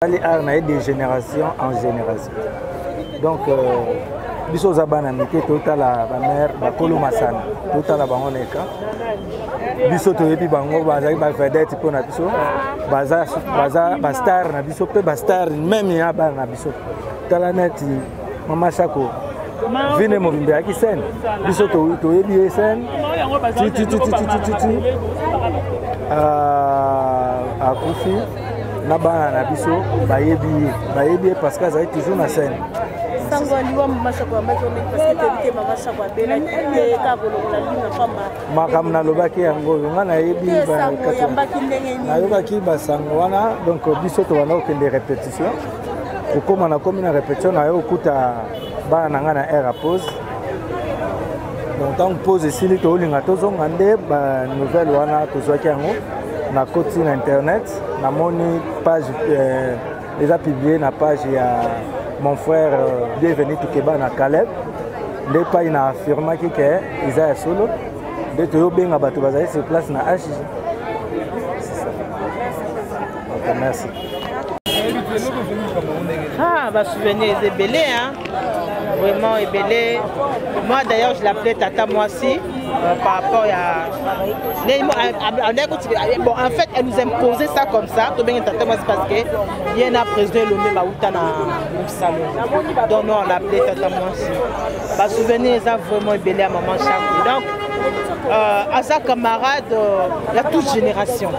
Les arts de génération en génération. Donc, biso zabana mike total la mère bakolo masana total la bango neka biso to yebi bango bazaki ba vedette pona biso baza star na biso pe ba star même ya ba na biso tala net mama Chako vine mobimbe aki scène biso to yebi scène ti a kufi na bana na biso bayebi parce que azali toujours na scène makambo nalobaki yango nga nayebi nayokaki basango wana donc biso tobanda kokende répétition okóma nakomi na répétition nayo okuta bana na nga na air à pause donc ntango pause esili toolinga tozonga nde banouvelle wana tozwaki yango na koti na internet namoni page déjà publié na page ya mon frère Bienvenue Tukeba na Caleb nde pai na affirmaki ke eza ya solo nde toyobenga bato bazali sur place na HG. Ok, merci. Ah, bah souvenir est belé, hein. Vraiment est belé. Moi d'ailleurs je l'appelais Tata Moissi par rapport à... Bon, en fait elle nous imposait ça comme ça, tout bien Tata Moissi parce que il y a un président Lomé Baouta dans le salon. Donc nous on l'appelait Tata Moissi. Bah souvenir est vraiment belé à maman Chako. Donc à sa camarade, il y a toute génération.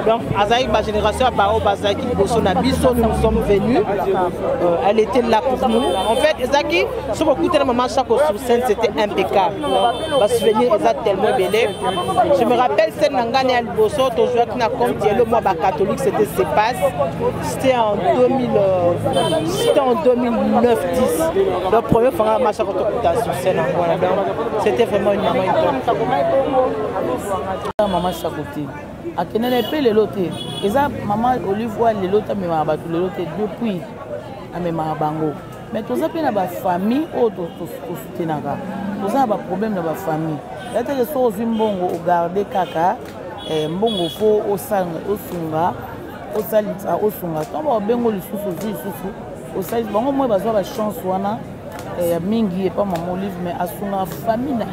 Donc, à sa génération, nous sommes venus. Elle était là pour nous. En fait, Ezaki, sur beaucoup de moments, chaque sur scène, c'était impeccable. Le souvenir est tellement belé. Je me rappelle, c'est Nangane Alboso, tu jouais avec Nakom, le mois catholique, c'était Sepas. C'était en 2009-10. Le premier fois que je sur scène. C'était vraiment une maman importante. Maman Chakoté. A Kenene pe le loté. Eza maman Olive le loté mais ma batu le loté depuis a me bango. Mais tout ça pe na ba famille o to soutenaka. Tout ça ba problème na ba famille. Ya te so zimbongo o garder kaka mbongo fo o sanga o sunga o salita o sunga. To ba bengo lisusu lisusu o salita bango moi bazwa ba chance wana mingi et pas maman Olive mais à son famille na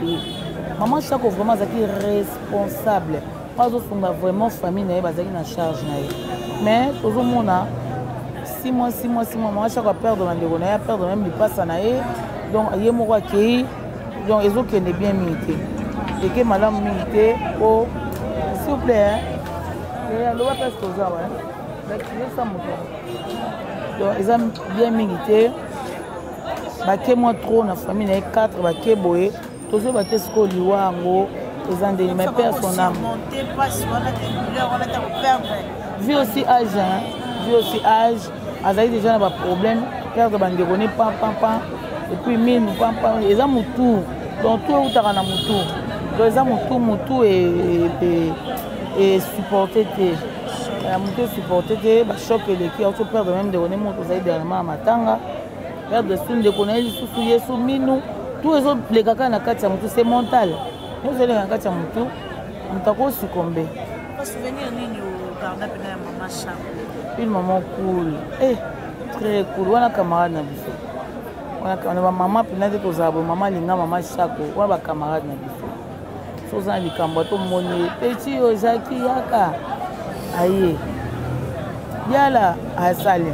maman Chako vraiment zaki responsable pas son vraiment famille na bazaki na charge na mais tout le monde a 6 mois maman Chako perdre na ndeko na perdre même il passe na donc yé moko ki donc ils ont que bien milité et que madame milité oh s'il vous plaît hein le va passer aux ça ouais donc ils ont bien milité bake moi trop na famille na 4 bake boye tozo bake siko liwa yango eza ndeni mais père son âme vu aussi âge azali déjà na baproblème perdre bandeko ne pam et puis mine pam eza mutu donc tout eutaka na mutu donc eza mutu et supporter te mutu supporter te bachoc eleki auto perdre même ndeko ne moto ozali dernièrement ya matanga perdre su ndeko na ye lisusu yesu minu tout ezolekaka na kati ya mutu c'est mental ezoleka na kati ya mutu mutu akosukombe une maman cool très cool wana camarade na biso wana ba mama pina te tozala boye mama linga mama chako wana ba camarade na biso so oza na likambo tomoni peti oyo ezalaki yaka aye diala asali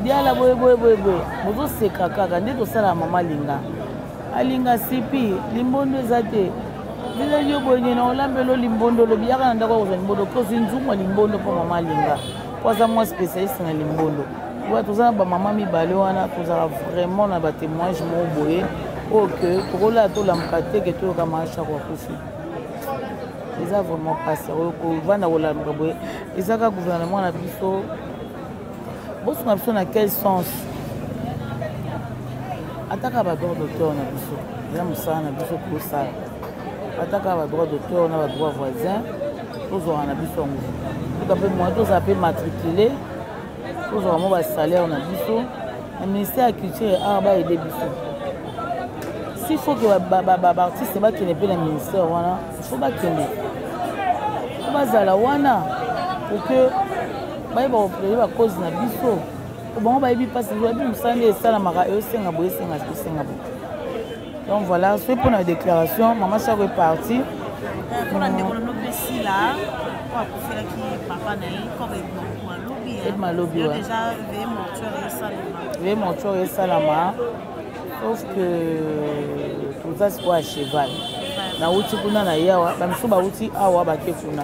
diala boye bozoseka kaka nde tosala mama linga alinga sipi limbondo eza te bileli yo boye na olambelo limbondo lobi yaka na ndako kozwa limbondo kozi nzungwa limbondo mpo mama linga po aza mwa spécialiste na limbondo oyo toza na bamama mibale wana tozala vraiment na batémoignage moko boye oyo ke tokolaa tolamuka te ke toyoka maashako akufi eza vraiment pasi oyo kovanda kolamuka boye eza kaka gouvernement na biso bosunga biso na quel sens ataka badroit d'auteur na biso eza mosala na biso tosala ataka badroit d'auteur na badroit voisin tozwaka na biso yango toka mpe moyen tozala mpe matriculé tozwaka mo basalaire na biso na ministère ya culture art baede biso s'il faut ke baartiste bakende mpe na ministère wana ifo bakende po bazala wana pour que bayeba koprele bakozi na biso po bango bayebi mpasi bayebi mosala nde esalamaka eosenga boye esenga boye donc voilà soki mpo na déclaration mama chako est parti mpona ndeko na nopesi la po akufelaki papa na ye comme malobi déjà veye mortuaire esalama sauf que toza sikoyo ya cheval nauti kuna na yawa bamisu bauti awa bake kuna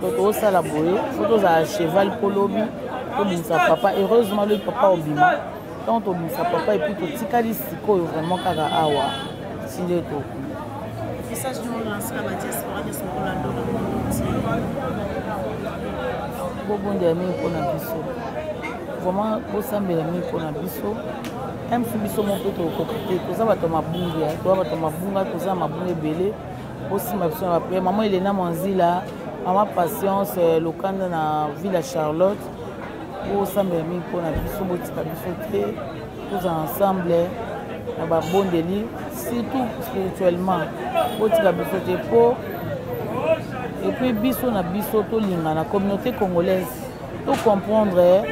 donc tozosala boye fo tozala cheval mpo lobi tobimisa papa heureusement lobi papa obima donc tobimisa papa epuis totikali sikoyo vraiment kaka awa sinde tokuna bobondela mingi mpona biso vraiment bosambela mingi mpona biso msu biso mo mpe tokoka te toza bato ya mabunga toza bato ya mabunga toza mabunga ebele bosimba biso na bapriere mama elena monzila mama patience lokanda na ville ya charlotte bosambela mingi mpona biso botika biso te toza ensemble na babondeli surtout spirituellement botika biso te mpo et puis biso na biso tolinga na communauté congolaise tocomprendre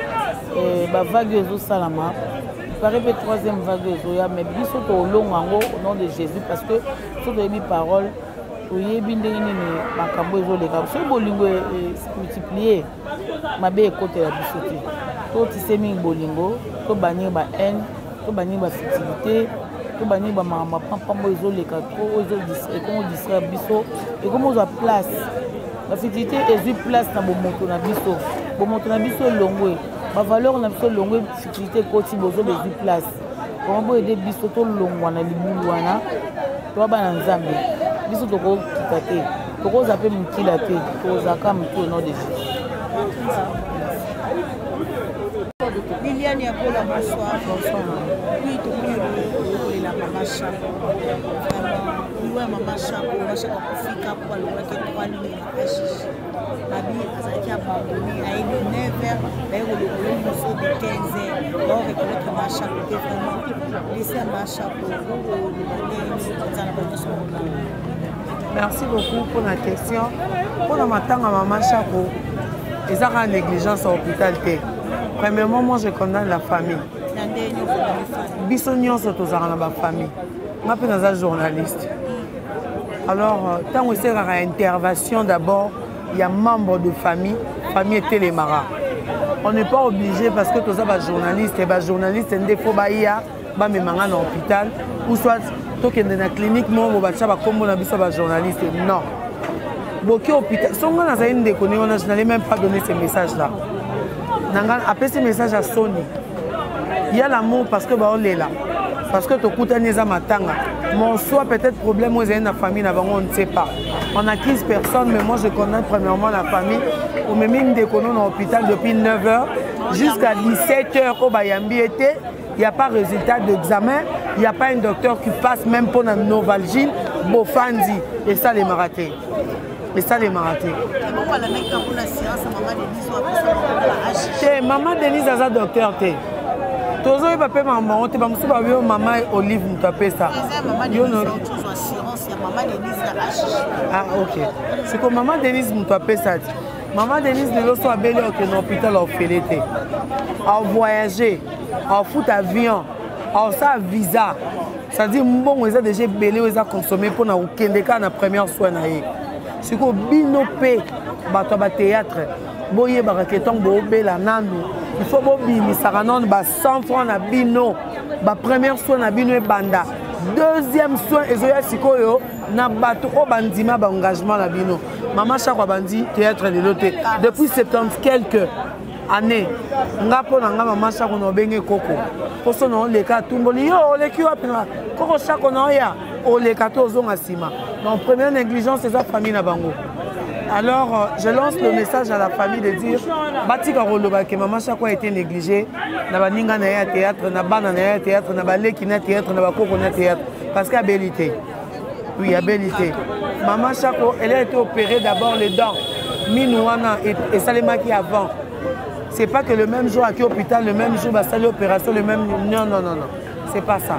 bavague ezosalama paraît mpe troisième vague ezoya mais biso tolonga yango au nom de jésus parce que so toyebi parole toyebi ndenge nini makambo ezoleka soki bolingo multiplie mabe ekotela biso te totise mingi bolingo tobannir bahaine tobannir bafutilité tobannir bamakambo pampambo ezoleka ekomo distraire biso ekomo ozwa place bafutilité ezwi place na bomoto na biso elongwe bavaleur na biso elongwe futilité ekoti bozoba ezwi place koma boyede biso tolongwa na libulu wana toba na nzambe biso tokokita te tokoza mpe mokila te tozaka motu au nom de jésus Liliane Yabola, bonsoir. Oui, tout le monde est là, Maman Chako. Vraiment, nous, Maman Chako, Kofika, pour aller voir que 3 lignes à Chichi. Babi, Azaki a abandonné, il a eu le 9h, il a eu le morceau de 15h. Donc, avec notre Maman Chako, vraiment, laissez Maman Chako, merci beaucoup pour la question. Pour la matin, Maman Chako, ils ont une négligence à l'hôpital. Premièrement, moi je condamne la famille. Biso nyonso tozala na ba famille. Nga pe naza journaliste. Alors, tant que c'est une intervention d'abord, il y a membre de famille était les marins. On n'est pas obligé parce que tous les journalistes et les journalistes ne faut pas y aller dans l'hôpital ou soit dans la clinique, moi je vais comme un journaliste. Non. Beaucoup hôpital. Si on n'allait même pas donner ces messages-là. Après ces messages à Sony, il y a l'amour parce que on est là. parce que tokutani eza matanga. Mon soit peut-être problème aux dans la famille, on ne sait pas. On n'accuse personne, mais moi je connais premièrement la famille. On me met des colonnes dans l'hôpital depuis 9h jusqu'à 17h au Bayambi était. Il n'y a pas de résultat d'examen, il n'y a pas un docteur qui passe même pour la Novalgine, Bofandi, et ça les m'a raté. Et ça les m'a raté. Maman Denise a un docteur. Toujours il va payer maman, tu vas me dire maman Olive nous taper ça. Ah ok. C'est que maman Denise nous taper ça. Maman Denise ne l'ose pas belle au l'hôpital au Félété. À voyager, à foutre avion, à ça visa. Ça dit bon on a déjà belé on a consommé pour nous kendeka na première soin na yé. C'est que binopé bato ba théâtre. Boye baraketon bo bela nanu. Il faut que Saranon ba 100 francs na bino, ba première soin na bino e banda, deuxième soin ezoya sikoyo na bato o bandima ba engagement na bino. Maman chaque bandi théâtre de l'autre depuis 70 quelques années. Nga po na nga maman chaque no benge koko. Poso no le ka tumboli yo le ki wapi na koko chaque no ya o le ka to zonga sima. Donc première négligence c'est sa famille na bango. Alors, je lance le message à la famille de dire Batika Roloba que maman chaque fois a été négligée, n'a pas ninga na théâtre, n'a pas na théâtre, n'a pas leki na théâtre, n'a pas koko na théâtre, parce qu'il y a bellité. Oui, il y a bellité. Maman chaque fois, elle a été opérée d'abord les dents, Minouana et Salemaki avant. C'est pas que le même jour à l'hôpital, le même jour, bah ça l'opération, le même. Non, non, non, non, c'est pas ça.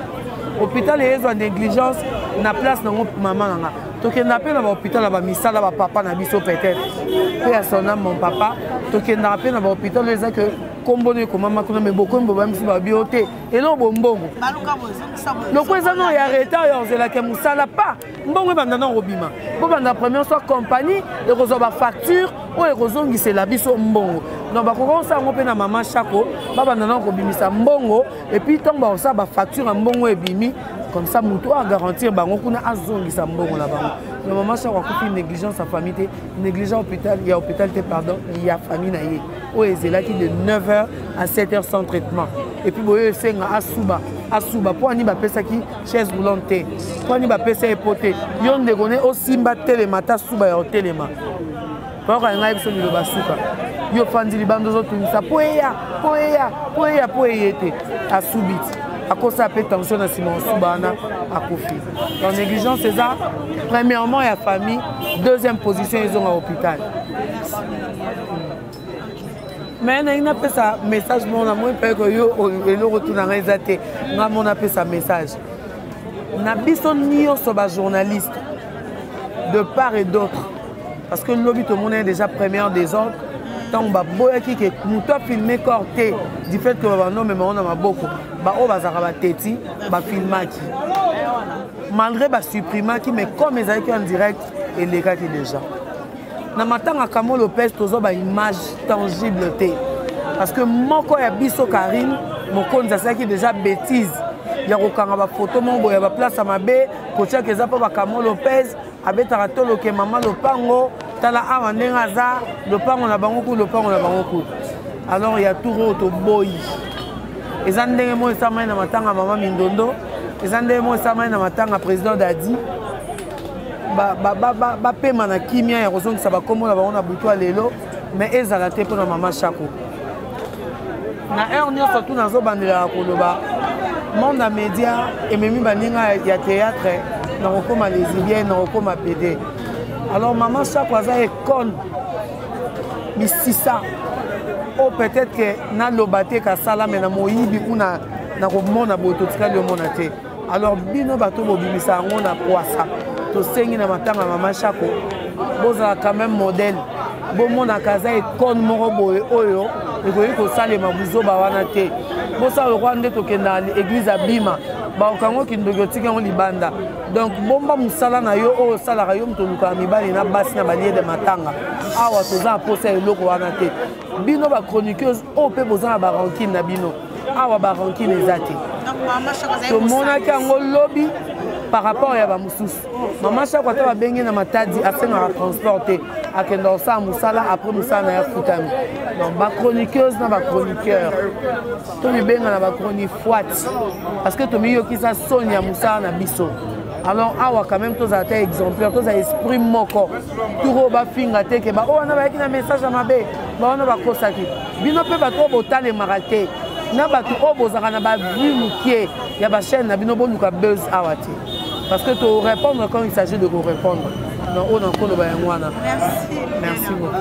Hôpital et ont négligence, na place dans maman nanga. Donc il n'a pas dans l'hôpital là bas misala là bas papa na biso peut-être. Puis à son âme mon papa, donc il n'a pas dans l'hôpital les gens que combonné comme maman qu'on mais beaucoup de même si va bioté et non bonbon. Le président il a arrêté il a que musala pas. Mbongo banda non robima. Bon banda première soit compagnie et reçoit facture ou et rezongi c'est la biso mbongo. Donc ba ko ça on peut na maman chako ba banda non robimisa mbongo et puis tant ba ça ba facture mbongo et bimi. Comme ça, Moutou a garantir bango kuna azongi sa mbongo la bango. Le maman ça va couper négligence sa famille, négligence hôpital, il y a hôpital pardon, il y a famille na yé. O ezela qui de 9h à 7h sans traitement. Et puis boye senga asuba pour ani ba pesa ki chaise roulante. Pour ani ba pesa époté. Yon de gone au simba télémata suba ya téléma. Pour ka ngai biso lo basuka. Yo fandi libando zo tunisa poeya asubiti. À cause ça fait tension à Simon Soubana à Kofi. Donc négligence c'est ça. Premièrement il y a famille, deuxième position ils ont à l'hôpital. Mais il n'a pas ça message mon amour parce que yo et le retour dans les athées. On a fait ça message. Na biso nio soba journaliste de part et d'autre parce que le lobby tout le monde est déjà première des autres. Tant que boya qui que nous toi filmer corté du fait que non mais on a beaucoup ba o bazaka ba teti ba filmaki malgré ba supprimaki mais comme ils avaient en direct et les gars qui déjà na matanga Kamo Lopez tozo ba image tangible té parce que moko ya biso Karine moko nzasa qui déjà bêtise ya kokanga ba photo mon boya ba place à mabe ko tia que ça pas ba Kamo Lopez abetaka tolo ke maman lopango tala awa ndenga za lopango na bango ku lopango na bango ku alors il y a tout auto boy eza ndenge mo esama na matanga maman Mindondo eza ndenge mo esama na matanga président Dadi ba pema na kimia ya kozongisa ba komo na bango na butu lelo mais ezala te pona maman Chako na ernia surtout nazo bandela koloba monde à média et même baninga ya théâtre na kokoma les Iliens na kokoma PD. Alors maman Chako aza école misisa ou peut-être que na lobate ka sala mais na moyibi kuna na komona bototika le monate. Alors bino bato bobimisa ngo na poisa to sengi na matanga maman Chako boza quand même modèle bomona kaza école moko boye oyo ekoyi ko salema buzoba wana te bosa le rwanda to kenda église abima ba okango kindogotika ngo libanda. Donc bomba musala na yo o sala ka yo mtoluka mibali na basi na balier de matanga awa toza posa eloko wana te bino ba chroniqueuse o pe boza ba rankine na bino awa ba rankine ezate to mona kango lobby par rapport à ba mususu maman Chako ta ba bengi na matadi asenga transporter akenda kosala mosala après mosala na ye futami. Donc bachroniqueuse na bachroniqueur tomibenga na bachronifoite parce que tomiyokisa soni ya mosala na biso. Alors awa quand même tous été exemplaire, tous esprit moko. Tout bafinga te ke ba o na ba na message à mabe. Ba on ba kosaki. Bino pe ba to botale maraté. Na ba to obozaka na ba vu mukie. Ya ba chaîne na bino boluka buzz awa te. Parce que tu répondre quand il s'agit de vous répondre. Non, on en connaît pas un. Merci. Merci beaucoup.